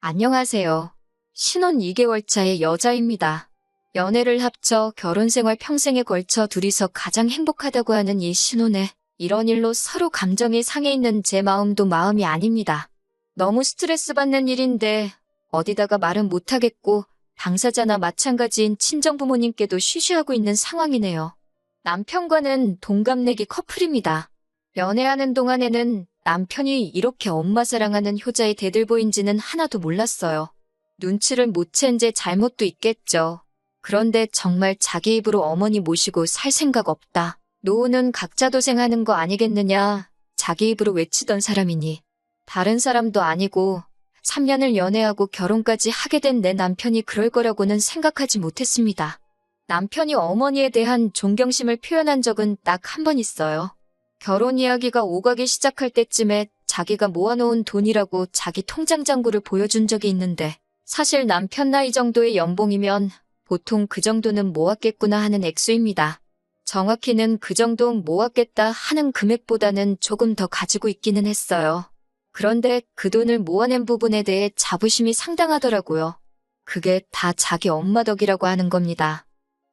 안녕하세요. 신혼 2개월 차의 여자입니다. 연애를 합쳐 결혼 생활 평생에 걸쳐 둘이서 가장 행복하다고 하는 이 신혼에 이런 일로 서로 감정이 상해 있는 제 마음도 마음이 아닙니다. 너무 스트레스 받는 일인데 어디다가 말은 못하겠고 당사자나 마찬가지인 친정부모님께도 쉬쉬하고 있는 상황이네요. 남편과는 동갑내기 커플입니다. 연애하는 동안에는 남편이 이렇게 엄마 사랑하는 효자의 대들보인지는 하나도 몰랐어요. 눈치를 못 챈 제 잘못도 있겠죠. 그런데 정말 자기 입으로 어머니 모시고 살 생각 없다. 노후는 각자 도생하는 거 아니겠느냐. 자기 입으로 외치던 사람이니. 다른 사람도 아니고 3년을 연애하고 결혼까지 하게 된 내 남편이 그럴 거라고는 생각하지 못했습니다. 남편이 어머니에 대한 존경심을 표현한 적은 딱 한 번 있어요. 결혼 이야기가 오가기 시작할 때쯤에 자기가 모아놓은 돈이라고 자기 통장 잔고를 보여준 적이 있는데 사실 남편 나이 정도의 연봉이면 보통 그 정도는 모았겠구나 하는 액수입니다. 정확히는 그 정도 모았겠다 하는 금액보다는 조금 더 가지고 있기는 했어요. 그런데 그 돈을 모아낸 부분에 대해 자부심이 상당하더라고요. 그게 다 자기 엄마 덕이라고 하는 겁니다.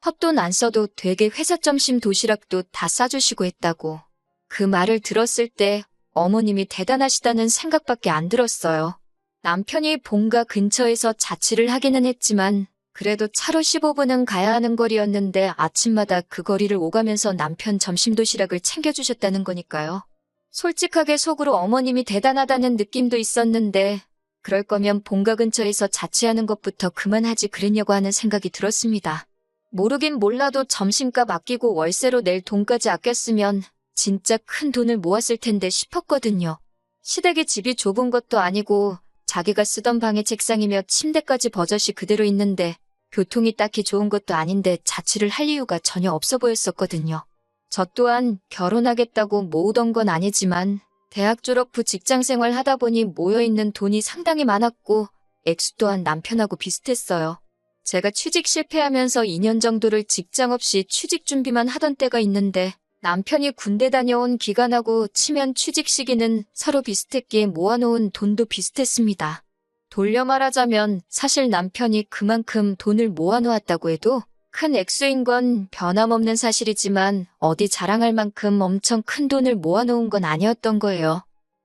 헛돈 안 써도 되게 회사 점심 도시락도 다 싸주시고 했다고. 그 말을 들었을 때 어머님이 대단하시다는 생각밖에 안 들었어요. 남편이 본가 근처에서 자취를 하기는 했지만 그래도 차로 15분은 가야 하는 거리였는데 아침마다 그 거리를 오가면서 남편 점심 도시락을 챙겨주셨다는 거니까요. 솔직하게 속으로 어머님이 대단하다는 느낌도 있었는데 그럴 거면 본가 근처에서 자취하는 것부터 그만하지 그랬냐고 하는 생각이 들었습니다. 모르긴 몰라도 점심값 아끼고 월세로 낼 돈까지 아꼈으면 진짜 큰 돈을 모았을 텐데 싶었거든요. 시댁에 집이 좁은 것도 아니고 자기가 쓰던 방의 책상이며 침대까지 버젓이 그대로 있는데 교통이 딱히 좋은 것도 아닌데 자취를 할 이유가 전혀 없어 보였었거든요. 저 또한 결혼하겠다고 모으던 건 아니지만 대학 졸업 후 직장 생활 하다 보니 모여있는 돈이 상당히 많았고 액수 또한 남편하고 비슷했어요. 제가 취직 실패하면서 2년 정도를 직장 없이 취직 준비만 하던 때가 있는데 남편이 군대 다녀온 기간하고 치면 취직 시기는 서로 비슷했기에 모아놓은 돈도 비슷했습니다. 돌려 말하자면 사실 남편이 그만큼 돈을 모아놓았다고 해도 큰 액수인 건 변함없는 사실이지만 어디 자랑할 만큼 엄청 큰 돈을 모아놓은 건 아니었던 거예요.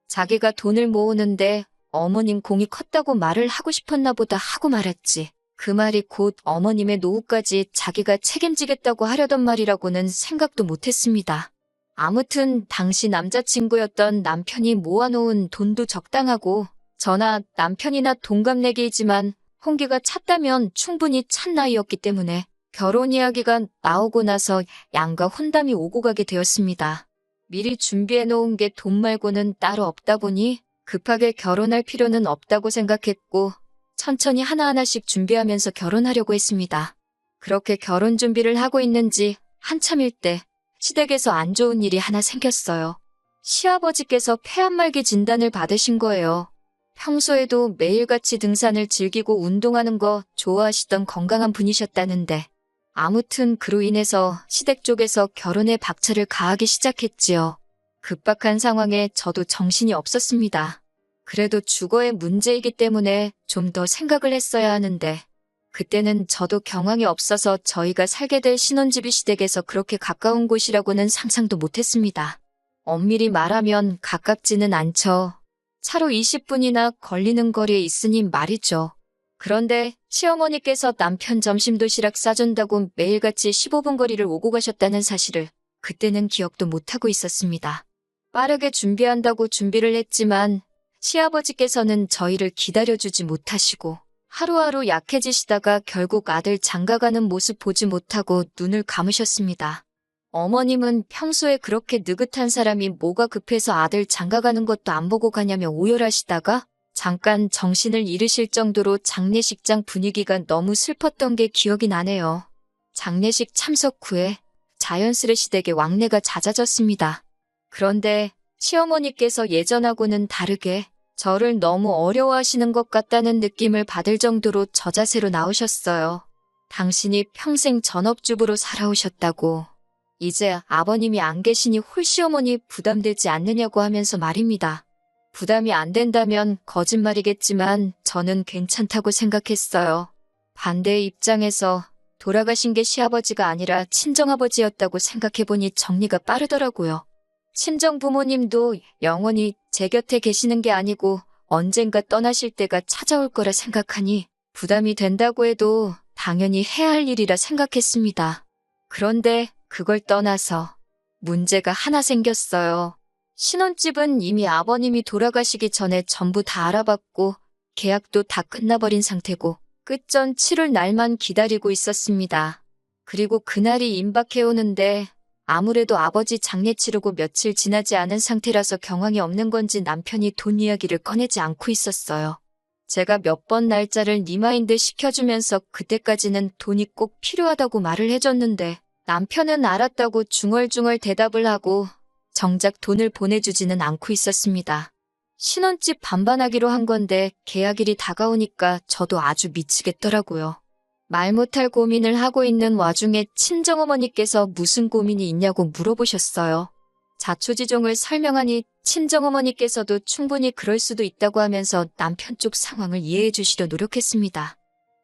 자기가 돈을 모으는데 어머님 공이 컸다고 말을 하고 싶었나 보다 하고 말았지. 그 말이 곧 어머님의 노후까지 자기가 책임지겠다고 하려던 말이라고는 생각도 못했습니다. 아무튼 당시 남자친구였던 남편이 모아놓은 돈도 적당하고 저나 남편이나 동갑내기이지만 홍기가 찼다면 충분히 찬 나이였기 때문에 결혼 이야기가 나오고 나서 양가 혼담이 오고 가게 되었습니다. 미리 준비해놓은 게 돈 말고는 따로 없다 보니 급하게 결혼할 필요는 없다고 생각했고 천천히 하나하나씩 준비하면서 결혼하려고 했습니다. 그렇게 결혼 준비를 하고 있는지 한참일 때 시댁에서 안 좋은 일이 하나 생겼어요. 시아버지께서 폐암말기 진단을 받으신 거예요. 평소에도 매일같이 등산을 즐기고 운동하는 거 좋아하시던 건강한 분이셨다는데 아무튼 그로 인해서 시댁 쪽에서 결혼에 박차를 가하기 시작했지요. 급박한 상황에 저도 정신이 없었습니다. 그래도 주거의 문제이기 때문에 좀 더 생각을 했어야 하는데 그때는 저도 경황이 없어서 저희가 살게 될 신혼집이 시댁에서 그렇게 가까운 곳이라고는 상상도 못했습니다. 엄밀히 말하면 가깝지는 않죠. 차로 20분이나 걸리는 거리에 있으니 말이죠. 그런데 시어머니께서 남편 점심 도시락 싸준다고 매일같이 15분 거리를 오고 가셨다는 사실을 그때는 기억도 못하고 있었습니다. 빠르게 준비한다고 준비를 했지만 시아버지께서는 저희를 기다려주지 못하시고 하루하루 약해지시다가 결국 아들 장가가는 모습 보지 못하고 눈을 감으셨습니다. 어머님은 평소에 그렇게 느긋한 사람이 뭐가 급해서 아들 장가가는 것도 안 보고 가냐며 오열하시다가 잠깐 정신을 잃으실 정도로 장례식장 분위기가 너무 슬펐던 게 기억이 나네요. 장례식 참석 후에 자연스레 시댁에 왕래가 잦아졌습니다. 그런데 시어머니께서 예전하고는 다르게 저를 너무 어려워하시는 것 같다는 느낌을 받을 정도로 저자세로 나오셨어요. 당신이 평생 전업주부로 살아오셨다고. 이제 아버님이 안 계시니 홀시어머니 부담되지 않느냐고 하면서 말입니다. 부담이 안 된다면 거짓말이겠지만 저는 괜찮다고 생각했어요. 반대의 입장에서 돌아가신 게 시아버지가 아니라 친정아버지였다고 생각해보니 정리가 빠르더라고요. 친정 부모님도 영원히 제 곁에 계시는 게 아니고 언젠가 떠나실 때가 찾아올 거라 생각하니 부담이 된다고 해도 당연히 해야 할 일이라 생각했습니다. 그런데 그걸 떠나서 문제가 하나 생겼어요. 신혼집은 이미 아버님이 돌아가시기 전에 전부 다 알아봤고 계약도 다 끝나버린 상태고 끝전 치를 날만 기다리고 있었습니다. 그리고 그날이 임박해오는데 아무래도 아버지 장례 치르고 며칠 지나지 않은 상태라서 경황이 없는 건지 남편이 돈 이야기를 꺼내지 않고 있었어요. 제가 몇 번 날짜를 리마인드 시켜주면서 그때까지는 돈이 꼭 필요하다고 말을 해줬는데 남편은 알았다고 중얼중얼 대답을 하고 정작 돈을 보내주지는 않고 있었습니다. 신혼집 반반하기로 한 건데 계약일이 다가오니까 저도 아주 미치겠더라고요. 말 못할 고민을 하고 있는 와중에 친정어머니께서 무슨 고민이 있냐고 물어보셨어요. 자초지종을 설명하니 친정어머니께서도 충분히 그럴 수도 있다고 하면서 남편 쪽 상황을 이해해 주시려 노력했습니다.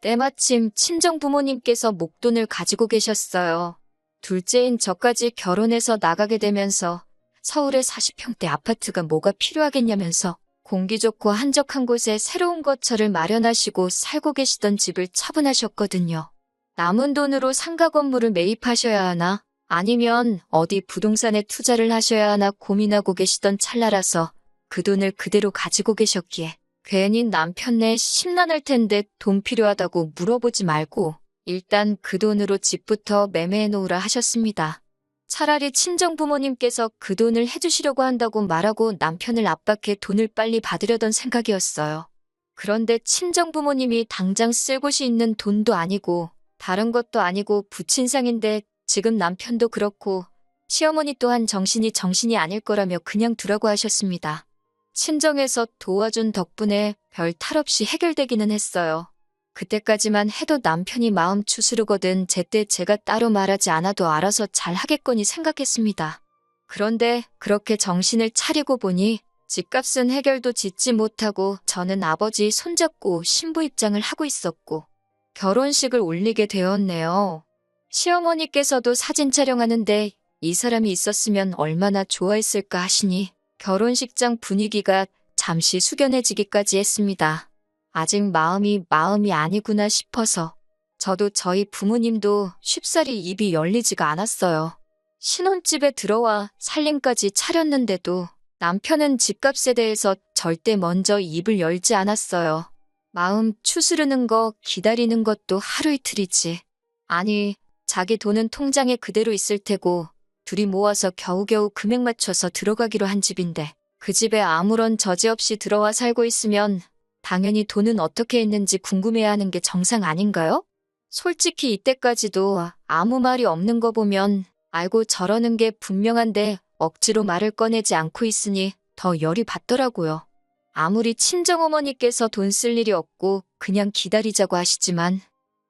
때마침 친정부모님께서 목돈을 가지고 계셨어요. 둘째인 저까지 결혼해서 나가게 되면서 서울에 40평대 아파트가 뭐가 필요하겠냐면서 공기 좋고 한적한 곳에 새로운 거처를 마련하시고 살고 계시던 집을 처분하셨거든요. 남은 돈으로 상가 건물을 매입하셔야 하나 아니면 어디 부동산에 투자를 하셔야 하나 고민하고 계시던 찰나라서 그 돈을 그대로 가지고 계셨기에 괜히 남편네 심란할 텐데 돈 필요하다고 물어보지 말고 일단 그 돈으로 집부터 매매해 놓으라 하셨습니다. 차라리 친정부모님께서 그 돈을 해주시려고 한다고 말하고 남편을 압박해 돈을 빨리 받으려던 생각이었어요. 그런데 친정부모님이 당장 쓸 곳이 있는 돈도 아니고 다른 것도 아니고 부친상인데 지금 남편도 그렇고 시어머니 또한 정신이 아닐 거라며 그냥 두라고 하셨습니다. 친정에서 도와준 덕분에 별 탈 없이 해결되기는 했어요. 그때까지만 해도 남편이 마음 추스르거든 제때 제가 따로 말하지 않아도 알아서 잘 하겠거니 생각했습니다. 그런데 그렇게 정신을 차리고 보니 집값은 해결도 짓지 못하고 저는 아버지 손잡고 신부 입장을 하고 있었고 결혼식을 올리게 되었네요. 시어머니께서도 사진 촬영하는데 이 사람이 있었으면 얼마나 좋아했을까 하시니 결혼식장 분위기가 잠시 숙연해지기까지 했습니다. 아직 마음이 아니구나 싶어서 저도 저희 부모님도 쉽사리 입이 열리지가 않았어요. 신혼집에 들어와 살림까지 차렸는데도 남편은 집값에 대해서 절대 먼저 입을 열지 않았어요. 마음 추스르는 거 기다리는 것도 하루 이틀이지. 아니 자기 돈은 통장에 그대로 있을 테고 둘이 모아서 겨우겨우 금액 맞춰서 들어가기로 한 집인데 그 집에 아무런 저지 없이 들어와 살고 있으면 당연히 돈은 어떻게 했는지 궁금해야 하는 게 정상 아닌가요? 솔직히 이때까지도 아무 말이 없는 거 보면 알고 저러는 게 분명한데 억지로 말을 꺼내지 않고 있으니 더 열이 받더라고요. 아무리 친정어머니께서 돈 쓸 일이 없고 그냥 기다리자고 하시지만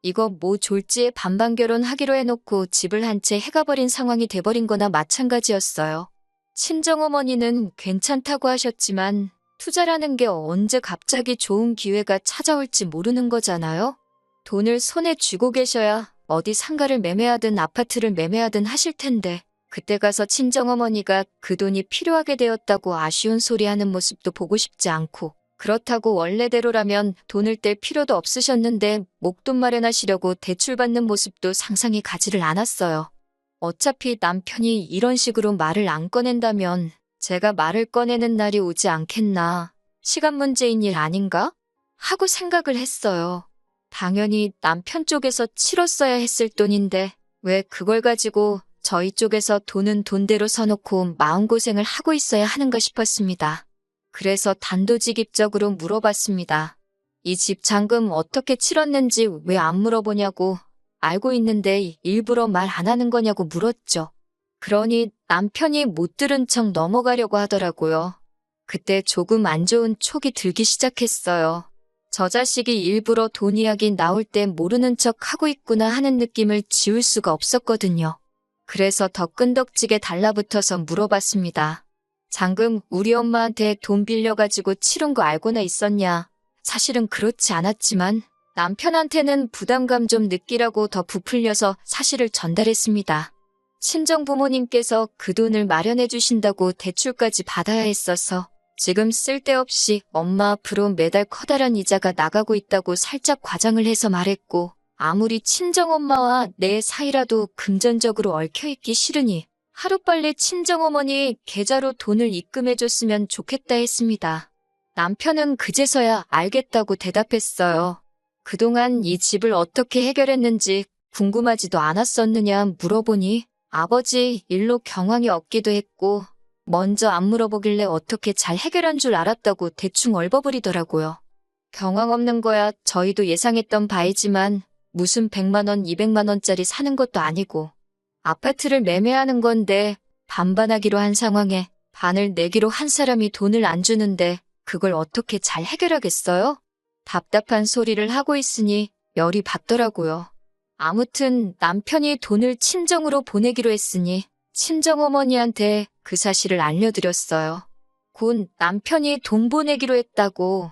이거 뭐 졸지에 반반 결혼하기로 해놓고 집을 한 채 해가버린 상황이 돼버린 거나 마찬가지였어요. 친정어머니는 괜찮다고 하셨지만 투자라는 게 언제 갑자기 좋은 기회가 찾아올지 모르는 거잖아요. 돈을 손에 쥐고 계셔야 어디 상가를 매매하든 아파트를 매매하든 하실 텐데 그때 가서 친정어머니가 그 돈이 필요하게 되었다고 아쉬운 소리 하는 모습도 보고 싶지 않고 그렇다고 원래대로라면 돈을 뗄 필요도 없으셨는데 목돈 마련하시려고 대출받는 모습도 상상이 가지를 않았어요. 어차피 남편이 이런 식으로 말을 안 꺼낸다면 제가 말을 꺼내는 날이 오지 않겠나. 시간 문제인 일 아닌가? 하고 생각을 했어요. 당연히 남편 쪽에서 치렀어야 했을 돈인데 왜 그걸 가지고 저희 쪽에서 돈은 돈대로 서놓고 마음고생을 하고 있어야 하는가 싶었습니다. 그래서 단도직입적으로 물어봤습니다. 이 집 잔금 어떻게 치렀는지 왜 안 물어보냐고 알고 있는데 일부러 말 안 하는 거냐고 물었죠. 그러니 남편이 못 들은 척 넘어가려고 하더라고요. 그때 조금 안 좋은 촉이 들기 시작했어요. 저 자식이 일부러 돈 이야기 나올 때 모르는 척 하고 있구나 하는 느낌을 지울 수가 없었거든요. 그래서 더 끈덕지게 달라붙어서 물어봤습니다. 장금 우리 엄마한테 돈 빌려가지고 치른 거 알고나 있었냐? 사실은 그렇지 않았지만 남편한테는 부담감 좀 느끼라고 더 부풀려서 사실을 전달했습니다. 친정 부모님께서 그 돈을 마련해 주신다고 대출까지 받아야 했어서 지금 쓸데없이 엄마 앞으로 매달 커다란 이자가 나가고 있다고 살짝 과장을 해서 말했고, 아무리 친정엄마와 내 사이라도 금전적으로 얽혀있기 싫으니 하루빨리 친정어머니 계좌로 돈을 입금해줬으면 좋겠다 했습니다. 남편은 그제서야 알겠다고 대답했어요. 그동안 이 집을 어떻게 해결했는지 궁금하지도 않았었느냐 물어보니 아버지 일로 경황이 없기도 했고 먼저 안 물어보길래 어떻게 잘 해결한 줄 알았다고 대충 얼버무리더라고요. 경황 없는 거야 저희도 예상했던 바이지만 무슨 100만 원, 200만 원짜리 사는 것도 아니고 아파트를 매매하는 건데 반반하기로 한 상황에 반을 내기로 한 사람이 돈을 안 주는데 그걸 어떻게 잘 해결하겠어요? 답답한 소리를 하고 있으니 열이 받더라고요. 아무튼 남편이 돈을 친정으로 보내기로 했으니 친정어머니한테 그 사실을 알려드렸어요. 곧 남편이 돈 보내기로 했다고.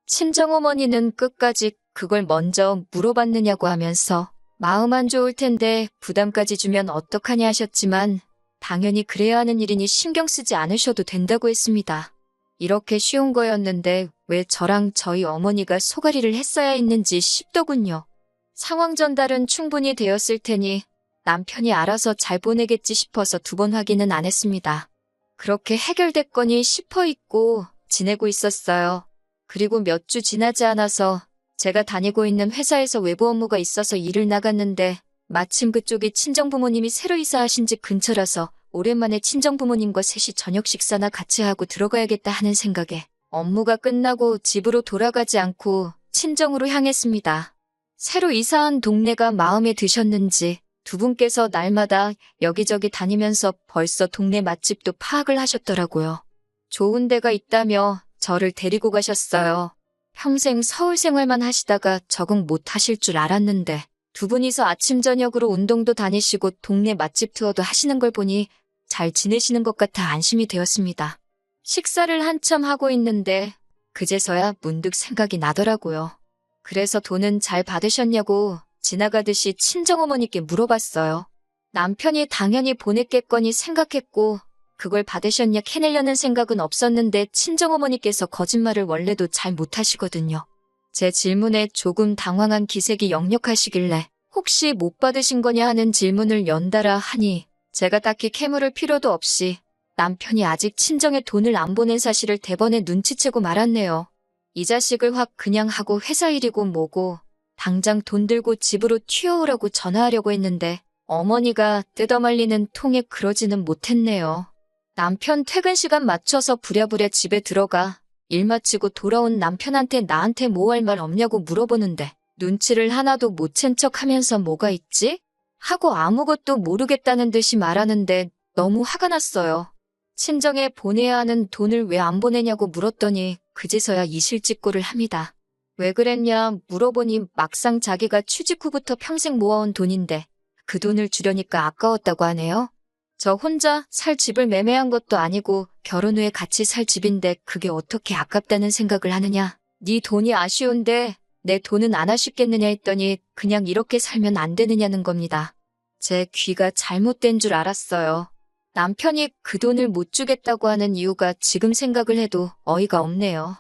친정어머니는 끝까지 그걸 먼저 물어봤느냐고 하면서 마음 안 좋을 텐데 부담까지 주면 어떡하냐 하셨지만 당연히 그래야 하는 일이니 신경 쓰지 않으셔도 된다고 했습니다. 이렇게 쉬운 거였는데 왜 저랑 저희 어머니가 소가리를 했어야 했는지 싶더군요. 상황 전달은 충분히 되었을 테니 남편이 알아서 잘 보내겠지 싶어서 2번 확인은 안 했습니다. 그렇게 해결됐거니 싶어 있고 지내고 있었어요. 그리고 몇 주 지나지 않아서 제가 다니고 있는 회사에서 외부 업무가 있어서 일을 나갔는데 마침 그쪽이 친정부모님이 새로 이사하신 집 근처라서 오랜만에 친정부모님과 셋이 저녁 식사나 같이 하고 들어가야겠다 하는 생각에 업무가 끝나고 집으로 돌아가지 않고 친정으로 향했습니다. 새로 이사한 동네가 마음에 드셨는지 2분께서 날마다 여기저기 다니면서 벌써 동네 맛집도 파악을 하셨더라고요. 좋은 데가 있다며 저를 데리고 가셨어요. 평생 서울 생활만 하시다가 적응 못 하실 줄 알았는데 2분이서 아침 저녁으로 운동도 다니시고 동네 맛집 투어도 하시는 걸 보니 잘 지내시는 것 같아 안심이 되었습니다. 식사를 한참 하고 있는데 그제서야 문득 생각이 나더라고요. 그래서 돈은 잘 받으셨냐고 지나가듯이 친정어머니께 물어봤어요. 남편이 당연히 보냈겠거니 생각했고 그걸 받으셨냐 캐내려는 생각은 없었는데 친정어머니께서 거짓말을 원래도 잘 못하시거든요. 제 질문에 조금 당황한 기색이 역력하시길래 혹시 못 받으신 거냐 하는 질문을 연달아 하니 제가 딱히 캐물을 필요도 없이 남편이 아직 친정에 돈을 안 보낸 사실을 대번에 눈치채고 말았네요. 이 자식을 확 그냥 하고 회사 일이고 뭐고 당장 돈 들고 집으로 튀어오라고 전화하려고 했는데 어머니가 뜯어말리는 통에 그러지는 못했네요. 남편 퇴근 시간 맞춰서 부랴부랴 집에 들어가 일 마치고 돌아온 남편한테 나한테 뭐 할 말 없냐고 물어보는데 눈치를 하나도 못 챈 척 하면서 뭐가 있지? 하고 아무것도 모르겠다는 듯이 말하는데 너무 화가 났어요. 친정에 보내야 하는 돈을 왜 안 보내냐고 물었더니 그제서야 이실직고를 합니다. 왜 그랬냐 물어보니 막상 자기가 취직 후부터 평생 모아온 돈인데 그 돈을 주려니까 아까웠다고 하네요. 저 혼자 살 집을 매매한 것도 아니고 결혼 후에 같이 살 집인데 그게 어떻게 아깝다는 생각을 하느냐. 네 돈이 아쉬운데 내 돈은 안 아쉽겠느냐 했더니 그냥 이렇게 살면 안 되느냐는 겁니다. 제 귀가 잘못된 줄 알았어요. 남편이 그 돈을 못 주겠다고 하는 이유가 지금 생각을 해도 어이가 없네요.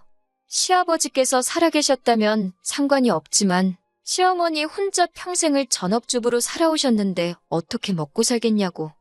시아버지께서 살아계셨다면 상관이 없지만 시어머니 혼자 평생을 전업주부로 살아오셨는데 어떻게 먹고 살겠냐고.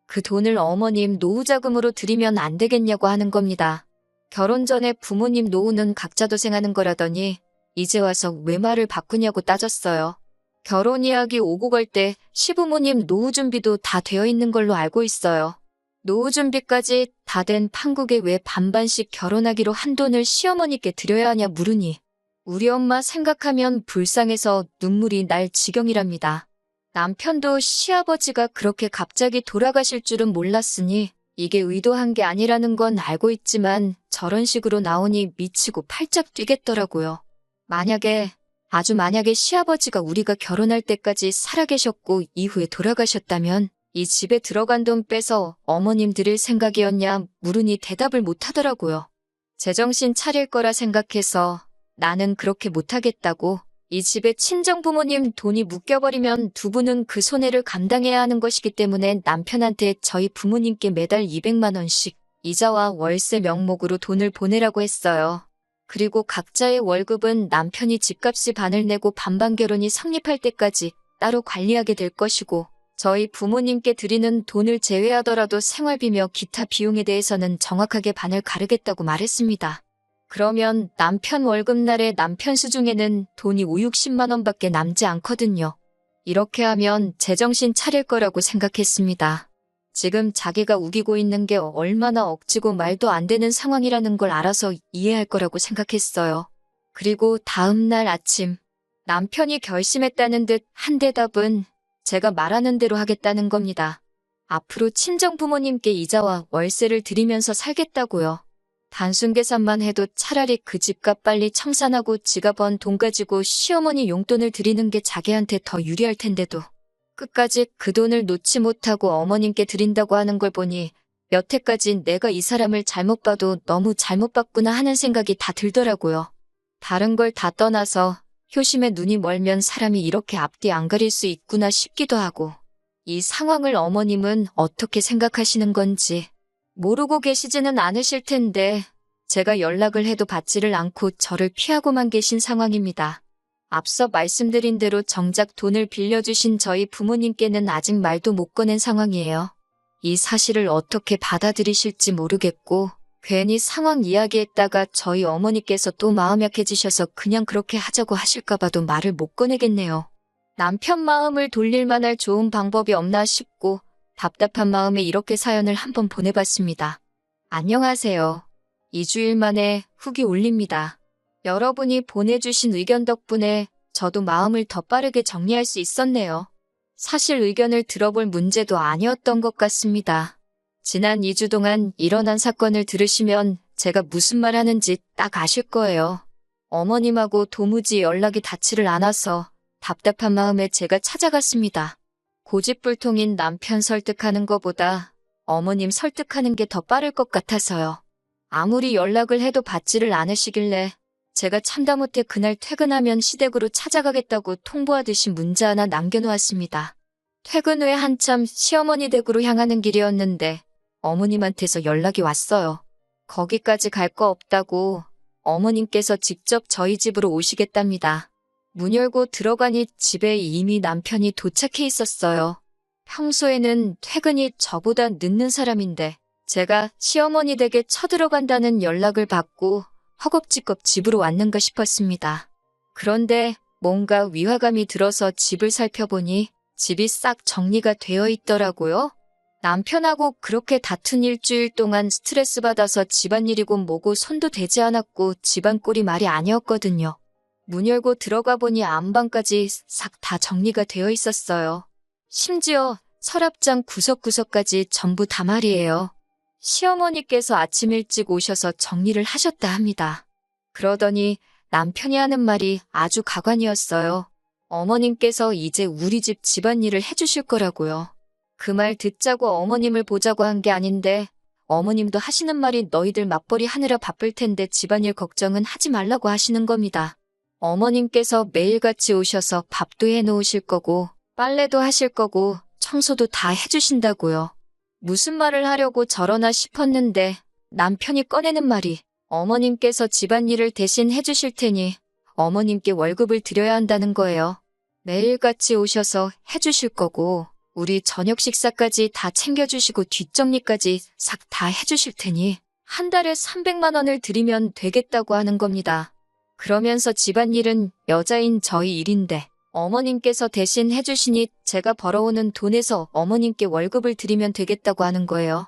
그 돈을 어머님 노후자금으로 드리면 안 되겠냐고 하는 겁니다. 결혼 전에 부모님 노후는 각자 도생하는 거라더니 이제 와서 왜 말을 바꾸냐고 따졌어요. 결혼 이야기 오고 갈 때 시부모님 노후 준비도 다 되어 있는 걸로 알고 있어요. 노후 준비까지 다 된 판국에 왜 반반씩 결혼하기로 한 돈을 시어머니께 드려야 하냐 물으니 우리 엄마 생각하면 불쌍해서 눈물이 날 지경이랍니다. 남편도 시아버지가 그렇게 갑자기 돌아가실 줄은 몰랐으니 이게 의도한 게 아니라는 건 알고 있지만 저런 식으로 나오니 미치고 팔짝 뛰겠더라고요. 아주 만약에 시아버지가 우리가 결혼할 때까지 살아계셨고 이후에 돌아가셨다면 이 집에 들어간 돈 빼서 어머님 드릴 생각이었냐 물으니 대답을 못하더라고요. 제정신 차릴 거라 생각해서 나는 그렇게 못하겠다고. 이 집에 친정 부모님 돈이 묶여버리면 두 분은 그 손해를 감당해야 하는 것이기 때문에 남편한테 저희 부모님께 매달 200만 원씩 이자와 월세 명목으로 돈을 보내라고 했어요. 그리고 각자의 월급은 남편이 집값이 반을 내고 반반 결혼이 성립할 때까지 따로 관리하게 될 것이고 저희 부모님께 드리는 돈을 제외하더라도 생활비며 기타 비용에 대해서는 정확하게 반을 가르겠다고 말했습니다. 그러면 남편 월급날에 남편 수중에는 돈이 5, 60만 원밖에 남지 않거든요. 이렇게 하면 제정신 차릴 거라고 생각했습니다. 지금 자기가 우기고 있는 게 얼마나 억지고 말도 안 되는 상황이라는 걸 알아서 이해할 거라고 생각했어요. 그리고 다음 날 아침 남편이 결심했다는 듯 한 대답은 제가 말하는 대로 하겠다는 겁니다. 앞으로 친정 부모님께 이자와 월세를 드리면서 살겠다고요. 단순 계산만 해도 차라리 그 집값 빨리 청산하고 지가 번 돈 가지고 시어머니 용돈을 드리는 게 자기한테 더 유리할 텐데도 끝까지 그 돈을 놓지 못하고 어머님께 드린다고 하는 걸 보니 여태까지 내가 이 사람을 잘못 봐도 너무 잘못 봤구나 하는 생각이 다 들더라고요. 다른 걸 다 떠나서 효심에 눈이 멀면 사람이 이렇게 앞뒤 안 가릴 수 있구나 싶기도 하고 이 상황을 어머님은 어떻게 생각하시는 건지 모르고 계시지는 않으실 텐데 제가 연락을 해도 받지를 않고 저를 피하고만 계신 상황입니다. 앞서 말씀드린 대로 정작 돈을 빌려주신 저희 부모님께는 아직 말도 못 꺼낸 상황이에요. 이 사실을 어떻게 받아들이실지 모르겠고 괜히 상황 이야기했다가 저희 어머니께서 또 마음 약해지셔서 그냥 그렇게 하자고 하실까 봐도 말을 못 꺼내겠네요. 남편 마음을 돌릴 만할 좋은 방법이 없나 싶고 답답한 마음에 이렇게 사연을 한번 보내봤습니다. 안녕하세요. 2주일 만에 후기 올립니다. 여러분이 보내주신 의견 덕분에 저도 마음을 더 빠르게 정리할 수 있었네요. 사실 의견을 들어볼 문제도 아니었던 것 같습니다. 지난 2주 동안 일어난 사건을 들으시면 제가 무슨 말 하는지 딱 아실 거예요. 어머님하고 도무지 연락이 닿지를 않아서 답답한 마음에 제가 찾아갔습니다. 고집불통인 남편 설득하는 것보다 어머님 설득하는 게 더 빠를 것 같아서요. 아무리 연락을 해도 받지를 않으시길래 제가 참다 못해 그날 퇴근하면 시댁으로 찾아가겠다고 통보하듯이 문자 하나 남겨놓았습니다. 퇴근 후에 한참 시어머니 댁으로 향하는 길이었는데 어머님한테서 연락이 왔어요. 거기까지 갈 거 없다고 어머님께서 직접 저희 집으로 오시겠답니다. 문 열고 들어가니 집에 이미 남편이 도착해 있었어요. 평소에는 퇴근이 저보다 늦는 사람인데 제가 시어머니 댁에 쳐들어간다는 연락을 받고 허겁지겁 집으로 왔는가 싶었습니다. 그런데 뭔가 위화감이 들어서 집을 살펴보니 집이 싹 정리가 되어 있더라고요. 남편하고 그렇게 다툰 일주일 동안 스트레스 받아서 집안일이고 뭐고 손도 대지 않았고 집안 꼴이 말이 아니었거든요. 문 열고 들어가 보니 안방까지 싹 다 정리가 되어 있었어요. 심지어 서랍장 구석구석까지 전부 다 말이에요. 시어머니께서 아침 일찍 오셔서 정리를 하셨다 합니다. 그러더니 남편이 하는 말이 아주 가관이었어요. 어머님께서 이제 우리 집 집안일을 해주실 거라고요. 그 말 듣자고 어머님을 보자고 한 게 아닌데 어머님도 하시는 말이 너희들 맞벌이 하느라 바쁠 텐데 집안일 걱정은 하지 말라고 하시는 겁니다. 어머님께서 매일같이 오셔서 밥도 해놓으실 거고 빨래도 하실 거고 청소도 다 해주신다고요. 무슨 말을 하려고 저러나 싶었는데 남편이 꺼내는 말이 어머님께서 집안일을 대신 해주실 테니 어머님께 월급을 드려야 한다는 거예요. 매일같이 오셔서 해주실 거고 우리 저녁 식사까지 다 챙겨주시고 뒷정리까지 싹 다 해주실 테니 한 달에 300만 원을 드리면 되겠다고 하는 겁니다. 그러면서 집안일은 여자인 저희 일인데 어머님께서 대신 해주시니 제가 벌어오는 돈에서 어머님께 월급을 드리면 되겠다고 하는 거예요.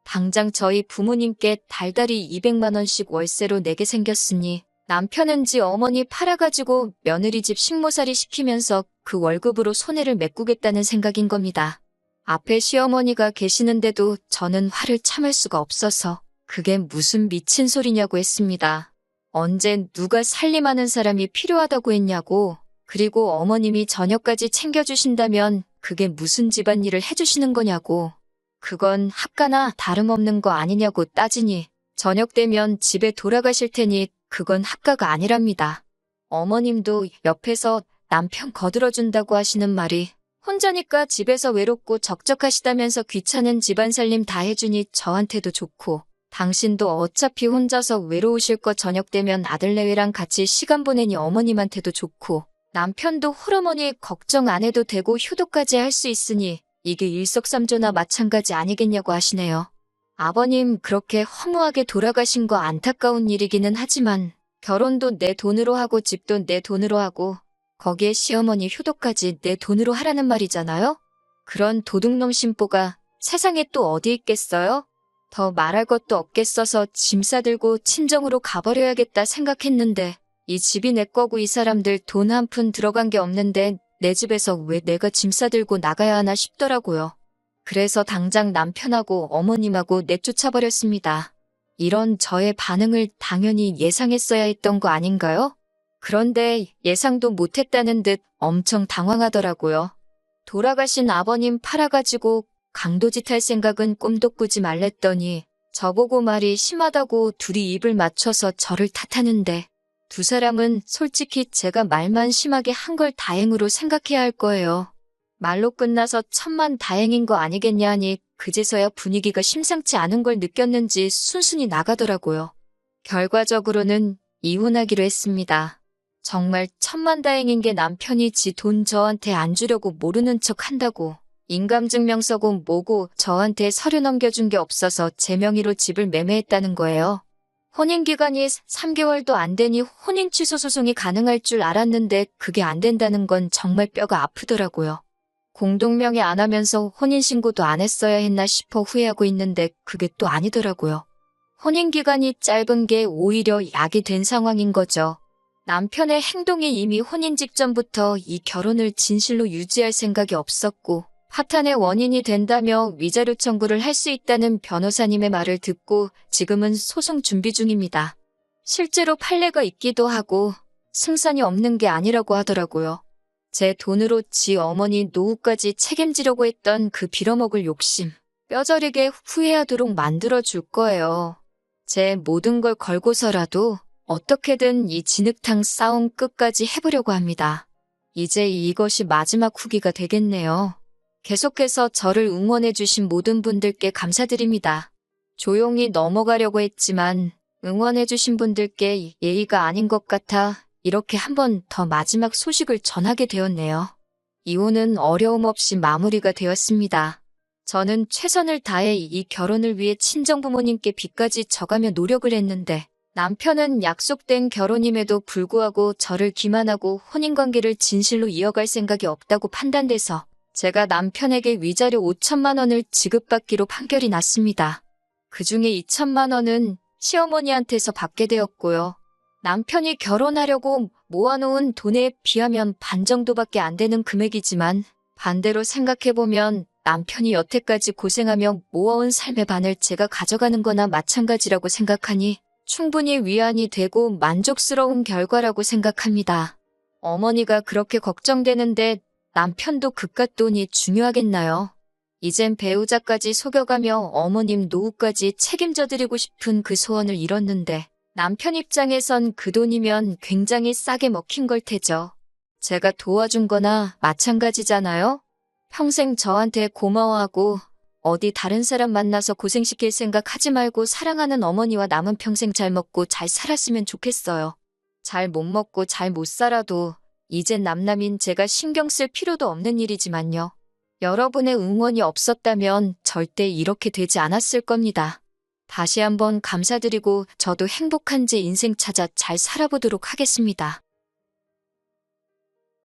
당장 저희 부모님께 달달이 200만 원씩 월세로 내게 생겼으니 남편은 지 어머니 팔아가지고 며느리 집 식모살이 시키면서 그 월급으로 손해를 메꾸겠다는 생각인 겁니다. 앞에 시어머니가 계시는데도 저는 화를 참을 수가 없어서 그게 무슨 미친 소리냐고 했습니다. 언제 누가 살림하는 사람이 필요하다고 했냐고. 그리고 어머님이 저녁까지 챙겨주신다면 그게 무슨 집안일을 해주시는 거냐고. 그건 학가나 다름없는 거 아니냐고 따지니 저녁 되면 집에 돌아가실 테니 그건 학가가 아니랍니다. 어머님도 옆에서 남편 거들어준다고 하시는 말이 혼자니까 집에서 외롭고 적적하시다면서 귀찮은 집안 살림 다 해주니 저한테도 좋고 당신도 어차피 혼자서 외로우실 거 저녁 되면 아들내외랑 같이 시간 보내니 어머님한테도 좋고 남편도 홀어머니 걱정 안 해도 되고 효도까지 할 수 있으니 이게 일석삼조나 마찬가지 아니겠냐고 하시네요. 아버님 그렇게 허무하게 돌아가신 거 안타까운 일이기는 하지만 결혼도 내 돈으로 하고 집도 내 돈으로 하고 거기에 시어머니 효도까지 내 돈으로 하라는 말이잖아요? 그런 도둑놈 심보가 세상에 또 어디 있겠어요? 더 말할 것도 없겠어서 짐 싸들고 친정으로 가버려야겠다 생각했는데 이 집이 내 거고 이 사람들 돈 한 푼 들어간 게 없는데 내 집에서 왜 내가 짐 싸들고 나가야 하나 싶더라고요. 그래서 당장 남편하고 어머님하고 내쫓아버렸습니다. 이런 저의 반응을 당연히 예상했어야 했던 거 아닌가요? 그런데 예상도 못했다는 듯 엄청 당황하더라고요. 돌아가신 아버님 팔아가지고 강도짓 할 생각은 꿈도 꾸지 말랬더니 저보고 말이 심하다고 둘이 입을 맞춰서 저를 탓하는데 두 사람은 솔직히 제가 말만 심하게 한 걸 다행으로 생각해야 할 거예요. 말로 끝나서 천만 다행인 거 아니겠냐 하니 그제서야 분위기가 심상치 않은 걸 느꼈는지 순순히 나가더라고요. 결과적으로는 이혼하기로 했습니다. 정말 천만다행인 게 남편이 지 돈 저한테 안 주려고 모르는 척 한다고 인감증명서고 뭐고 저한테 서류 넘겨준 게 없어서 제 명의로 집을 매매했다는 거예요. 혼인기간이 3개월도 안 되니 혼인 취소 소송이 가능할 줄 알았는데 그게 안 된다는 건 정말 뼈가 아프더라고요. 공동명의 안 하면서 혼인신고도 안 했어야 했나 싶어 후회하고 있는데 그게 또 아니더라고요. 혼인기간이 짧은 게 오히려 약이 된 상황인 거죠. 남편의 행동이 이미 혼인 직전부터 이 결혼을 진실로 유지할 생각이 없었고 파탄의 원인이 된다며 위자료 청구를 할 수 있다는 변호사님의 말을 듣고 지금은 소송 준비 중입니다. 실제로 판례가 있기도 하고 승산이 없는 게 아니라고 하더라고요. 제 돈으로 지 어머니 노후까지 책임지려고 했던 그 빌어먹을 욕심 뼈저리게 후회하도록 만들어줄 거예요. 제 모든 걸 걸고서라도 어떻게든 이 진흙탕 싸움 끝까지 해보려고 합니다. 이제 이것이 마지막 후기가 되겠네요. 계속해서 저를 응원해주신 모든 분들께 감사드립니다. 조용히 넘어가려고 했지만 응원해주신 분들께 예의가 아닌 것 같아 이렇게 한 번 더 마지막 소식을 전하게 되었네요. 이혼은 어려움 없이 마무리가 되었습니다. 저는 최선을 다해 이 결혼을 위해 친정부모님께 빚까지 져가며 노력을 했는데 남편은 약속된 결혼임에도 불구하고 저를 기만하고 혼인관계를 진실로 이어갈 생각이 없다고 판단돼서 제가 남편에게 위자료 5천만 원을 지급받기로 판결이 났습니다. 그중에 2천만 원은 시어머니한테서 받게 되었고요. 남편이 결혼하려고 모아놓은 돈에 비하면 반 정도밖에 안 되는 금액이지만 반대로 생각해보면 남편이 여태까지 고생하며 모아온 삶의 반을 제가 가져가는 거나 마찬가지라고 생각하니 충분히 위안이 되고 만족스러운 결과라고 생각합니다. 어머니가 그렇게 걱정되는데 남편도 그깟 돈이 중요하겠나요? 이젠 배우자까지 속여가며 어머님 노후까지 책임져드리고 싶은 그 소원을 이뤘는데 남편 입장에선 그 돈이면 굉장히 싸게 먹힌 걸 테죠. 제가 도와준 거나 마찬가지잖아요? 평생 저한테 고마워하고 어디 다른 사람 만나서 고생시킬 생각 하지 말고 사랑하는 어머니와 남은 평생 잘 먹고 잘 살았으면 좋겠어요. 잘 못 먹고 잘 못 살아도 이젠 남남인 제가 신경 쓸 필요도 없는 일이지만요. 여러분의 응원이 없었다면 절대 이렇게 되지 않았을 겁니다. 다시 한번 감사드리고 저도 행복한 제 인생 찾아 잘 살아보도록 하겠습니다.